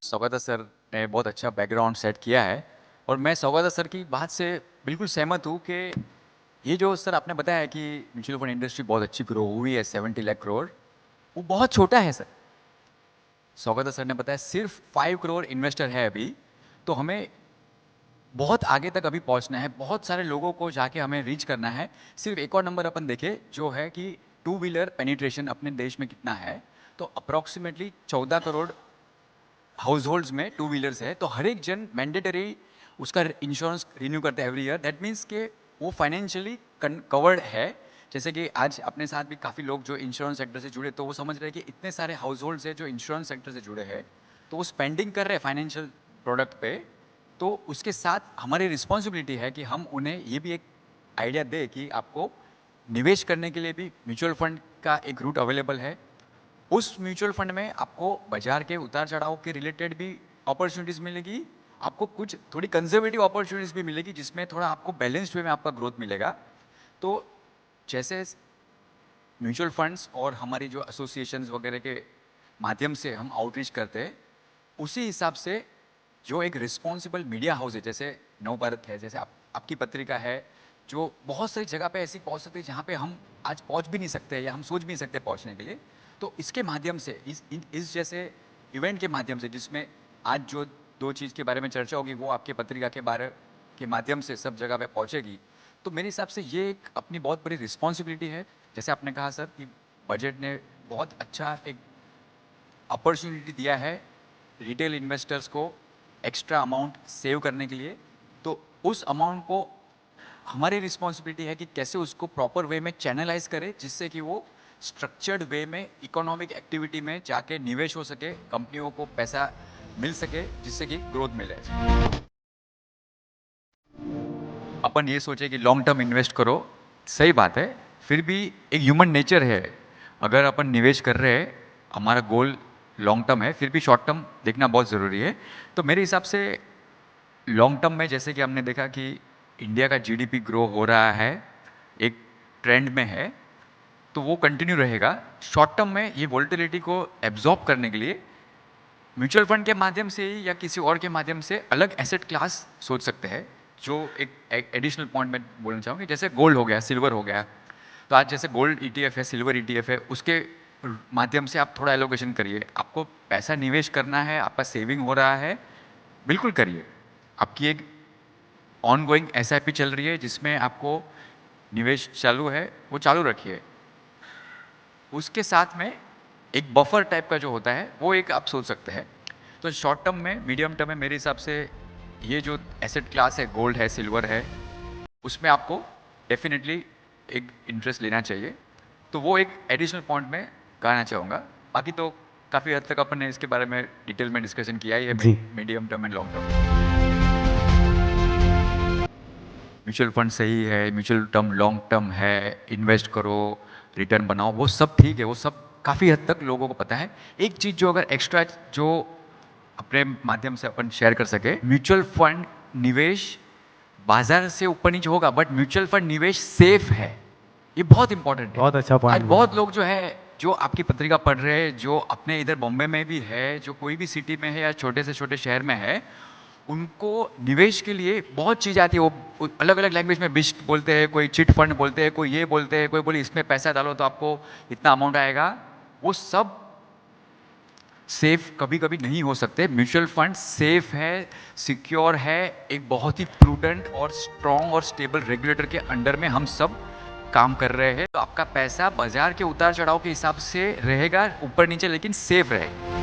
Saugata sir ने बहुत अच्छा बैकग्राउंड सेट किया है और मैं सौगता सर की बात से बिल्कुल सहमत हूँ कि ये जो सर आपने बताया कि म्यूचुअल फंड इंडस्ट्री बहुत अच्छी ग्रो हुई है 70 लाख करोड़, वो बहुत छोटा है सर। सौगता सर ने बताया सिर्फ 5 करोड़ इन्वेस्टर है अभी, तो हमें बहुत आगे तक अभी पहुंचना है, बहुत सारे लोगों को जाके हमें रीच करना है। सिर्फ एक और नंबर अपन देखें जो है कि टू व्हीलर पेनिट्रेशन अपने देश में कितना है, तो अप्रॉक्सीमेटली 14 करोड़ हाउस होल्ड्स में टू व्हीलर्स है, तो हर एक जन मैंडेटरी उसका इंश्योरेंस रिन्यू करते हैं एवरी ईयर। दैट मीन्स के वो फाइनेंशियली कवर्ड है। जैसे कि आज अपने साथ भी काफ़ी लोग जो इंश्योरेंस सेक्टर से जुड़े, तो वो समझ रहे हैं कि इतने सारे हाउस होल्ड्स हैं जो इंश्योरेंस सेक्टर से जुड़े हैं, तो वो स्पेंडिंग कर रहे हैं फाइनेंशियल प्रोडक्ट पे। तो उसके साथ हमारी रिस्पॉन्सिबिलिटी है कि हम उन्हें ये भी एक आइडिया दें कि आपको निवेश करने के लिए भी म्यूचुअल फंड का एक रूट अवेलेबल है। उस म्यूचुअल फंड में आपको बाजार के उतार चढ़ाव के रिलेटेड भी अपॉर्चुनिटीज़ मिलेगी, आपको कुछ थोड़ी कंजर्वेटिव अपॉर्चुनिटीज़ भी मिलेगी जिसमें थोड़ा आपको बैलेंस्ड वे में आपका ग्रोथ मिलेगा। तो जैसे म्यूचुअल फंड्स और हमारी जो एसोसिएशंस वगैरह के माध्यम से हम आउटरीच करते हैं, उसी हिसाब से जो एक रिस्पॉन्सिबल मीडिया हाउस है, जैसे नवभारत है, जैसे आपकी पत्रिका है, जो बहुत सारी जगह पे ऐसी पहुंच सकती है जहाँ पे हम आज पहुंच भी नहीं सकते या हम सोच भी नहीं सकते पहुंचने के लिए। तो इसके माध्यम से इस जैसे इवेंट के माध्यम से, जिसमें आज जो दो चीज़ के बारे में चर्चा होगी वो आपके पत्रिका के बारे के माध्यम से सब जगह पे पहुंचेगी। तो मेरे हिसाब से ये एक अपनी बहुत बड़ी रिस्पॉन्सिबिलिटी है। जैसे आपने कहा सर कि बजट ने बहुत अच्छा एक अपॉर्चुनिटी दिया है रिटेल इन्वेस्टर्स को एक्स्ट्रा अमाउंट सेव करने के लिए। तो उस अमाउंट को हमारी रिस्पॉन्सिबिलिटी है कि कैसे उसको प्रॉपर वे में चैनलाइज करें, जिससे कि वो स्ट्रक्चर्ड वे में इकोनॉमिक एक्टिविटी में जाके निवेश हो सके, कंपनियों को पैसा मिल सके, जिससे कि ग्रोथ मिले। अपन ये सोचे कि लॉन्ग टर्म इन्वेस्ट करो, सही बात है, फिर भी एक ह्यूमन नेचर है। अगर अपन निवेश कर रहे हैं, हमारा गोल लॉन्ग टर्म है, फिर भी शॉर्ट टर्म देखना बहुत ज़रूरी है। तो मेरे हिसाब से लॉन्ग टर्म में जैसे कि हमने देखा कि इंडिया का जीडीपी ग्रो हो रहा है, एक ट्रेंड में है, तो वो कंटिन्यू रहेगा। शॉर्ट टर्म में ये वोलेटिलिटी को एब्जॉर्ब करने के लिए म्यूचुअल फंड के माध्यम से या किसी और के माध्यम से अलग एसेट क्लास सोच सकते हैं। जो एक एडिशनल पॉइंट में बोलना चाहूँगी, जैसे गोल्ड हो गया, सिल्वर हो गया, तो आज जैसे गोल्ड ईटीएफ है, सिल्वर ईटीएफ है, उसके माध्यम से आप थोड़ा एलोकेशन करिए। आपको पैसा निवेश करना है, आपका सेविंग हो रहा है, बिल्कुल करिए। आपकी एक ऑन गोइंग एसआईपी चल रही है जिसमें आपको निवेश चालू है, वो चालू रखिए। उसके साथ में एक बफर टाइप का जो होता है वो एक आप सोच सकते हैं। तो शॉर्ट टर्म में, मीडियम टर्म में मेरे हिसाब से ये जो एसेट क्लास है, गोल्ड है, सिल्वर है, उसमें आपको डेफिनेटली एक इंटरेस्ट लेना चाहिए। तो वो एक एडिशनल पॉइंट में कहना चाहूँगा। बाकी तो काफ़ी हद तक अपन ने इसके बारे में डिटेल में डिस्कशन किया ही है, जी। Medium term and long term. Mutual fund सही है, म्यूचुअल टर्म लॉन्ग टर्म है, इन्वेस्ट करो, रिटर्न बनाओ, वो सब ठीक है, वो सब काफ़ी हद तक लोगों को पता है। एक चीज़ जो अगर एक्स्ट्रा जो अपने माध्यम से अपन शेयर कर सके, म्यूचुअल फंड निवेश बाजार से ऊपर नीचे होगा, बट म्यूचुअल फंड निवेश सेफ है। ये बहुत इंपॉर्टेंट है। बहुत अच्छा आज पॉइंट बोला। बहुत लोग जो है, जो आपकी पत्रिका पढ़ रहे हैं, जो अपने इधर बॉम्बे में भी है, जो कोई भी सिटी में है या छोटे से छोटे शहर में है, उनको निवेश के लिए बहुत चीज़ आती है। वो अलग अलग लैंग्वेज में बिस्ट बोलते हैं, कोई चिट फंड बोलते हैं, कोई ये बोलते हैं, कोई बोले इसमें पैसा डालो तो आपको इतना अमाउंट आएगा। वो सब सेफ कभी कभी नहीं हो सकते। म्यूचुअल फंड सेफ है, सिक्योर है, एक बहुत ही प्रूडेंट और स्ट्रॉन्ग और स्टेबल रेगुलेटर के अंडर में हम सब काम कर रहे हैं। तो आपका पैसा बाजार के उतार चढ़ाव के हिसाब से रहेगा ऊपर नीचे, लेकिन सेफ रहेगा।